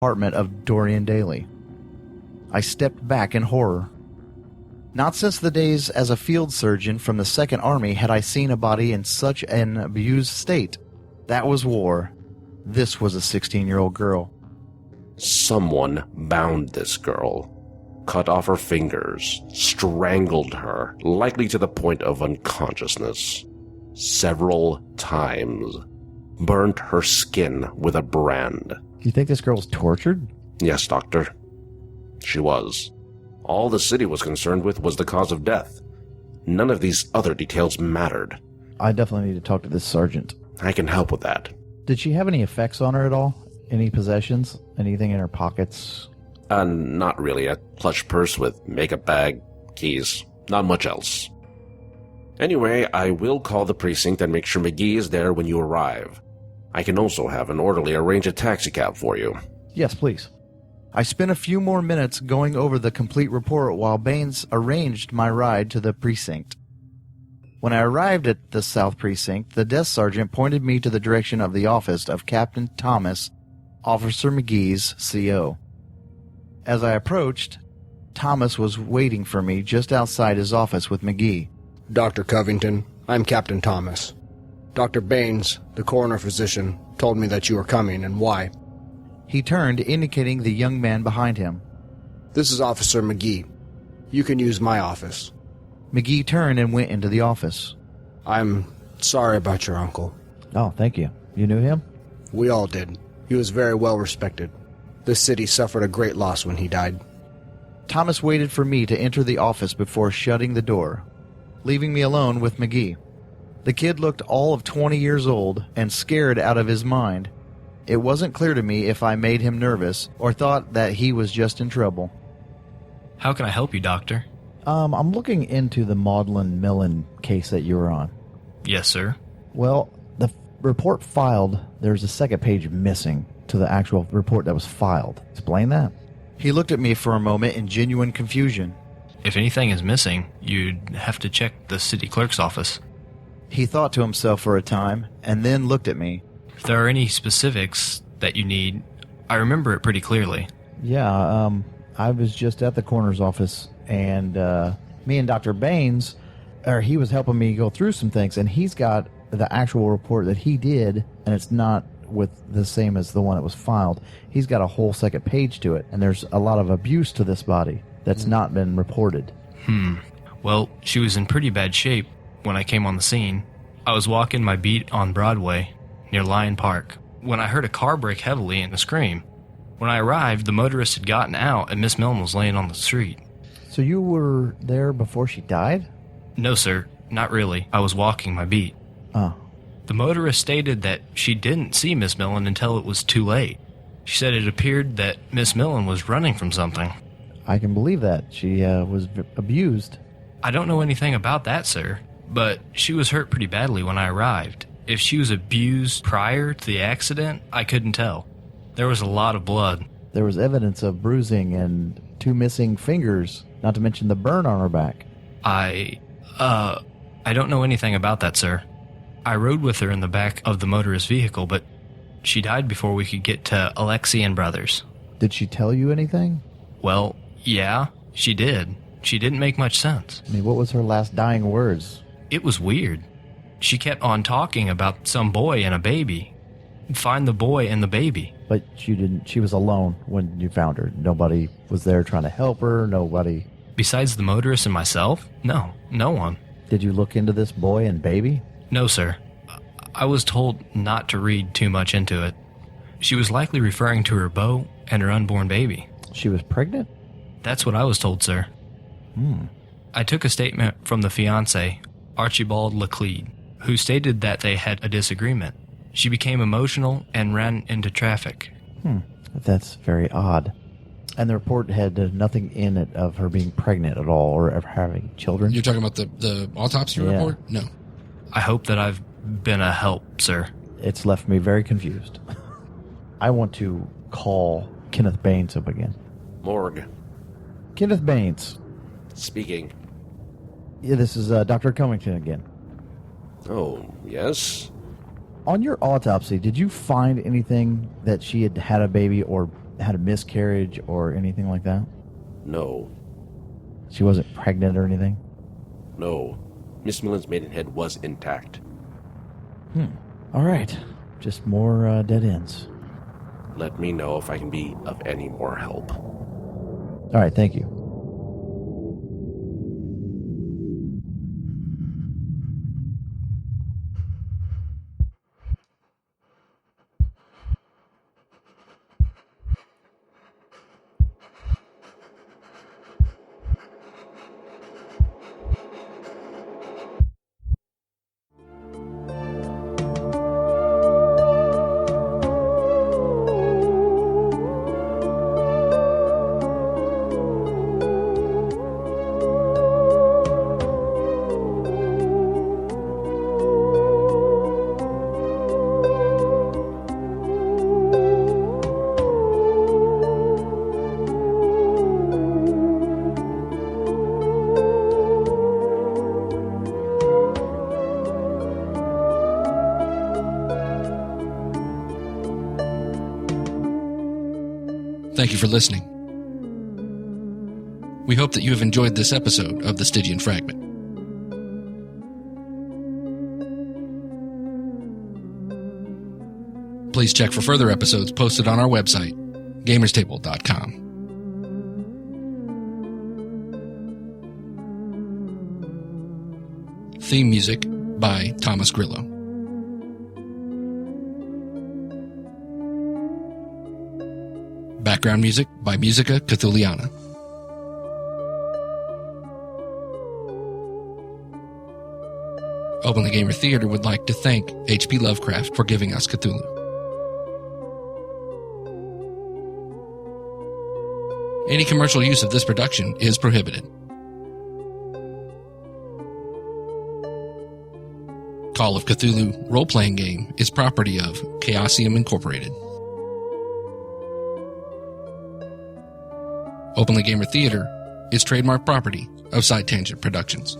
apartment of Dorian Daly. I stepped back in horror. Not since the days as a field surgeon from the Second Army had I seen a body in such an abused state. That was war. This was a 16-year-old girl. Someone bound this girl, cut off her fingers, strangled her, likely to the point of unconsciousness, several times, burnt her skin with a brand. Do you think this girl was tortured? Yes, Doctor. She was. All the city was concerned with was the cause of death. None of these other details mattered. I definitely need to talk to this sergeant. I can help with that. Did she have any effects on her at all? Any possessions? Anything in her pockets? Not really. A plush purse with makeup bag, keys. Not much else. Anyway, I will call the precinct and make sure McGee is there when you arrive. I can also have an orderly arrange a taxicab for you. Yes, please. I spent a few more minutes going over the complete report while Baines arranged my ride to the precinct. When I arrived at the South Precinct, the desk sergeant pointed me to the direction of the office of Captain Thomas, Officer McGee's CO. As I approached, Thomas was waiting for me just outside his office with McGee. Dr. Covington, I'm Captain Thomas. Dr. Baines, the coroner physician, told me that you were coming and why. He turned, indicating the young man behind him. This is Officer McGee. You can use my office. McGee turned and went into the office. I'm sorry about your uncle. Oh, thank you. You knew him? We all did. He was very well respected. This city suffered a great loss when he died. Thomas waited for me to enter the office before shutting the door, leaving me alone with McGee. The kid looked all of 20 years old and scared out of his mind. It wasn't clear to me if I made him nervous or thought that he was just in trouble. How can I help you, Doctor? I'm looking into the Maudlin Millen case that you were on. Yes, sir. Well, the report filed, there's a second page missing to the actual report that was filed. Explain that. He looked at me for a moment in genuine confusion. If anything is missing, you'd have to check the city clerk's office. He thought to himself for a time and then looked at me. If there are any specifics that you need, I remember it pretty clearly. Yeah, I was just at the coroner's office, and me and Dr. Baines, he was helping me go through some things, and he's got the actual report that he did, and it's not with the same as the one that was filed. He's got a whole second page to it, and there's a lot of abuse to this body that's not been reported. Well, she was in pretty bad shape when I came on the scene. I was walking my beat on Broadway, near Lyon Park, when I heard a car brake heavily and a scream. When I arrived, the motorist had gotten out and Miss Milne was laying on the street. So you were there before she died? No, sir, not really. I was walking my beat. Oh. The motorist stated that she didn't see Miss Milne until it was too late. She said it appeared that Miss Milne was running from something. I can believe that. She was abused. I don't know anything about that, sir, but she was hurt pretty badly when I arrived. If she was abused prior to the accident, I couldn't tell. There was a lot of blood. There was evidence of bruising and 2 missing fingers, not to mention the burn on her back. I don't know anything about that, sir. I rode with her in the back of the motorist vehicle, but she died before we could get to Alexian Brothers. Did she tell you anything? Well, yeah, she did. She didn't make much sense. I mean, what was her last dying words? It was weird. She kept on talking about some boy and a baby. Find the boy and the baby. But she was alone when you found her. Nobody was there trying to help her, nobody. Besides the motorist and myself? No one. Did you look into this boy and baby? No, sir. I was told not to read too much into it. She was likely referring to her beau and her unborn baby. She was pregnant? That's what I was told, sir. I took a statement from the fiancé, Archibald Laclede, who stated that they had a disagreement. She became emotional and ran into traffic. That's very odd. And the report had nothing in it of her being pregnant at all or ever having children? You're talking about the autopsy report? No. I hope that I've been a help, sir. It's left me very confused. I want to call Kenneth Baines up again. Morgue. Kenneth Baines. Speaking. Yeah, this is Dr. Covington again. Oh, yes? On your autopsy, did you find anything that she had had a baby or had a miscarriage or anything like that? No. She wasn't pregnant or anything? No. Miss Millen's maidenhead was intact. All right. Just more dead ends. Let me know if I can be of any more help. All right, thank you. Thank you for listening. We hope that you have enjoyed this episode of the Stygian Fragment. Please check for further episodes posted on our website, gamerstable.com. Theme music by Thomas Grillo. Background music by Musica, Cthulhiana. Openly Gamer Theater would like to thank H.P. Lovecraft for giving us Cthulhu. Any commercial use of this production is prohibited. Call of Cthulhu role-playing game is property of Chaosium Incorporated. Openly Gamer Theater is trademark property of Side Tangent Productions.